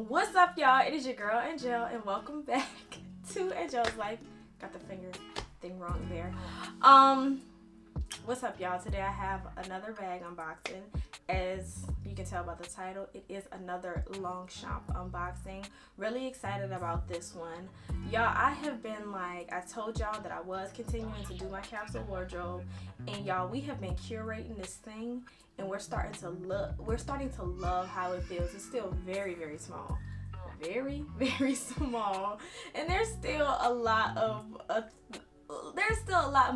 What's up, y'all? It is your girl Angelle, and welcome back to Angelle's Life. Got the finger thing wrong there. What's up, y'all? Today I have another bag unboxing. As you can tell by the title, it is another LongChamp unboxing. Really excited about this one, y'all. I have been I told y'all that I was continuing to do my capsule wardrobe, and y'all, we have been curating this thing, and we're starting to love how it feels. It's still very, very small, very, very small, and there's still a lot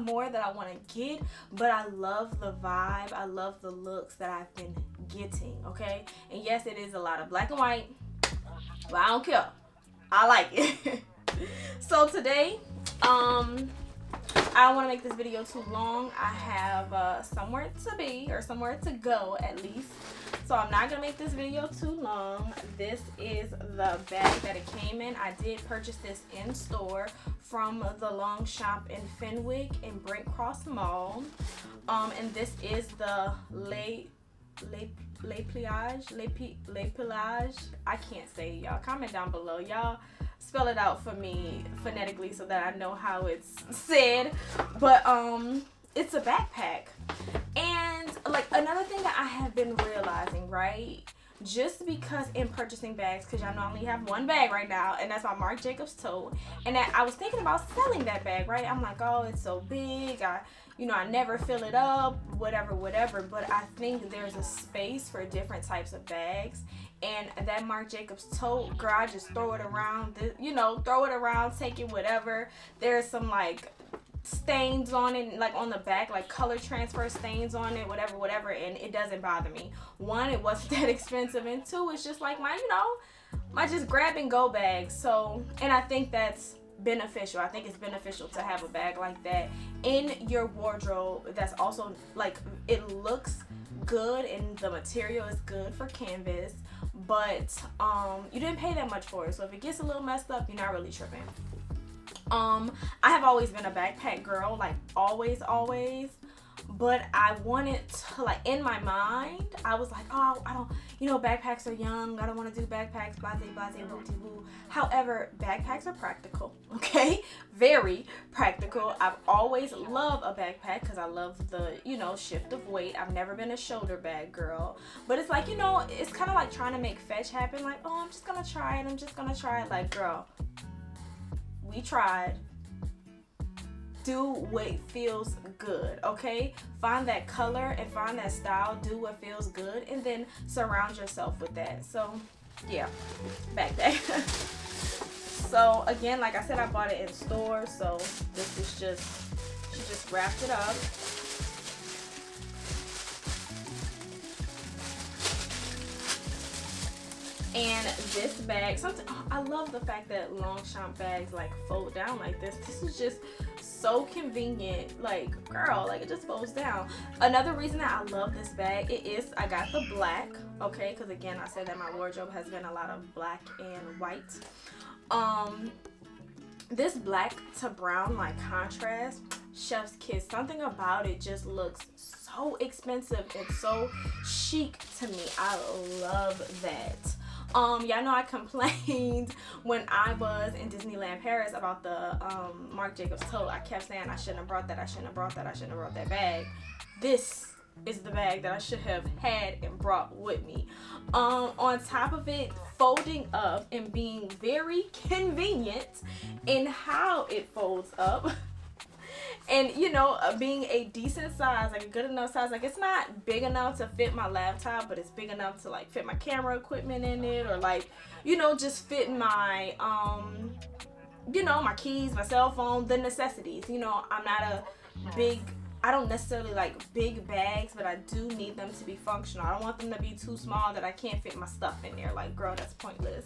more that I want to get, but I love the vibe. I love the looks that I've been getting, okay? And yes, it is a lot of black and white, but I don't care. I like it. So today, I don't want to make this video too long. I have somewhere to be, or somewhere to go at least. So I'm not going to make this video too long. This is the bag that it came in. I did purchase this in store from the LongChamp in Fenwick in Brent Cross Mall. And this is the Pilage. I can't say, y'all. Comment down below. Y'all spell it out for me phonetically so that I know how it's said. But it's a backpack. And another thing that I have been realizing, right? Just because in purchasing bags, because y'all know I only have one bag right now, and that's my Marc Jacobs tote, and that I was thinking about selling that bag, right? I'm like, oh, it's so big, I never fill it up, whatever, but I think there's a space for different types of bags. And that Marc Jacobs tote, girl, I just throw it around, take it, whatever. There's some stains on it, on the back, color transfer stains on it, whatever, and it doesn't bother me. One, it wasn't that expensive, and two, it's just my just grab and go bag. So, and I think that's beneficial. I think it's beneficial to have a bag like that in your wardrobe. That's also it looks good, and the material is good for canvas, but you didn't pay that much for it. So if it gets a little messed up, you're not really tripping. I have always been a backpack girl, always, but I wanted to, in my mind, I was like, oh, I don't, backpacks are young, I don't want to do backpacks, blase, woo-de-woo. However, backpacks are practical, okay? Very practical. I've always loved a backpack because I love the, shift of weight. I've never been a shoulder bag girl, but it's it's kind of like trying to make fetch happen, oh, I'm just gonna try it, girl, we tried. Do what feels good, okay? Find that color and find that style. Do what feels good, and then surround yourself with that. So, yeah, backpack. So again, like I said, I bought it in store. So this is she just wrapped it up. And this bag, I love the fact that LongChamp bags fold down like this. This is just so convenient. Girl, it just folds down. Another reason that I love this bag, I got the black, okay? Because again, I said that my wardrobe has been a lot of black and white. This black to brown contrast, chef's kiss. Something about it just looks so expensive and so chic to me. I love that. Y'all know I complained when I was in Disneyland Paris about the Marc Jacobs tote. I kept saying I shouldn't have brought that bag. This is the bag that I should have had and brought with me. On top of it, folding up and being very convenient in how it folds up. And being a decent size, a good enough size. It's not big enough to fit my laptop, but it's big enough to fit my camera equipment in it, or just fit my my keys, my cell phone, the necessities. I'm not I don't necessarily like big bags, but I do need them to be functional. I don't want them to be too small that I can't fit my stuff in there. Girl, that's pointless.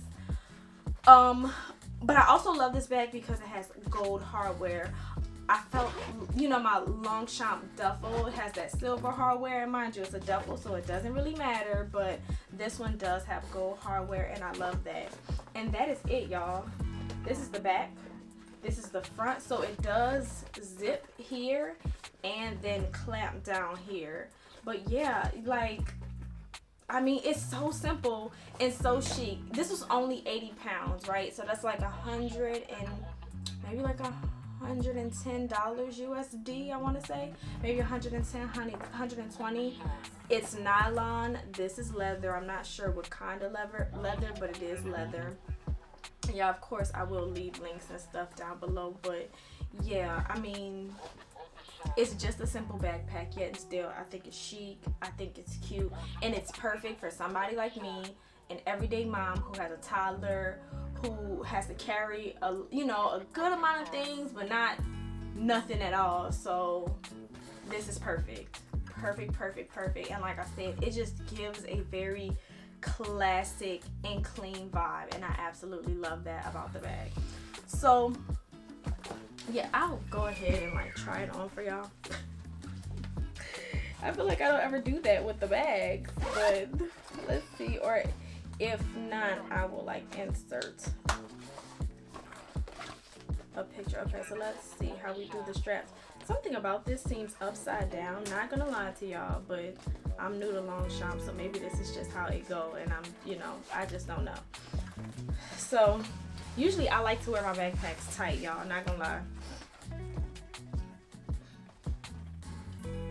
But I also love this bag because it has gold hardware. I felt, my LongChamp duffel has that silver hardware. And mind you, it's a duffel, so it doesn't really matter. But this one does have gold hardware, and I love that. And that is it, y'all. This is the back. This is the front. So it does zip here and then clamp down here. But yeah, I mean, it's so simple and so chic. This was only 80 pounds, right? So that's like maybe like $110 USD, I want to say. Maybe 110, 120. It's nylon. This is leather. I'm not sure what kind of leather, but it is leather. Yeah, of course, I will leave links and stuff down below. But yeah, I mean, it's just a simple backpack, yet still I think it's chic, I think it's cute, and it's perfect for somebody like me, an everyday mom who has a toddler, who has to carry a good amount of things, but not nothing at all. So this is perfect. And like I said, it just gives a very classic and clean vibe, and I absolutely love that about the bag. So yeah, I'll go ahead and like try it on for y'all. I feel like I don't ever do that with the bags, but let's see. Or if not, I will like insert a picture. Okay, so let's see how we do the straps. Something about this seems upside down. Not gonna lie to y'all, but I'm new to LongChamp, so maybe this is just how it go, and I just don't know. So usually I like to wear my backpacks tight, y'all, not gonna lie.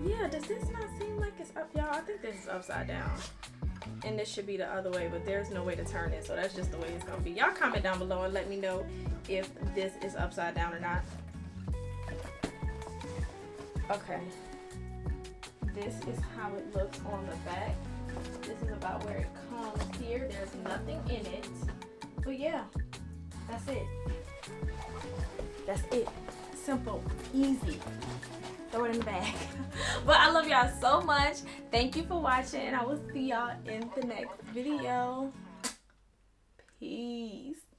Yeah, does this not seem like it's up, y'all? I think this is upside down. And this should be the other way, but there's no way to turn it, so that's just the way it's gonna be. Y'all comment down below and let me know if this is upside down or not. Okay. This is how it looks on the back. This is about where it comes here. There's nothing in it. But yeah, that's it. That's it. Simple, easy. Throw it in the bag. But I love y'all so much. Thank you for watching, and I will see y'all in the next video. Peace.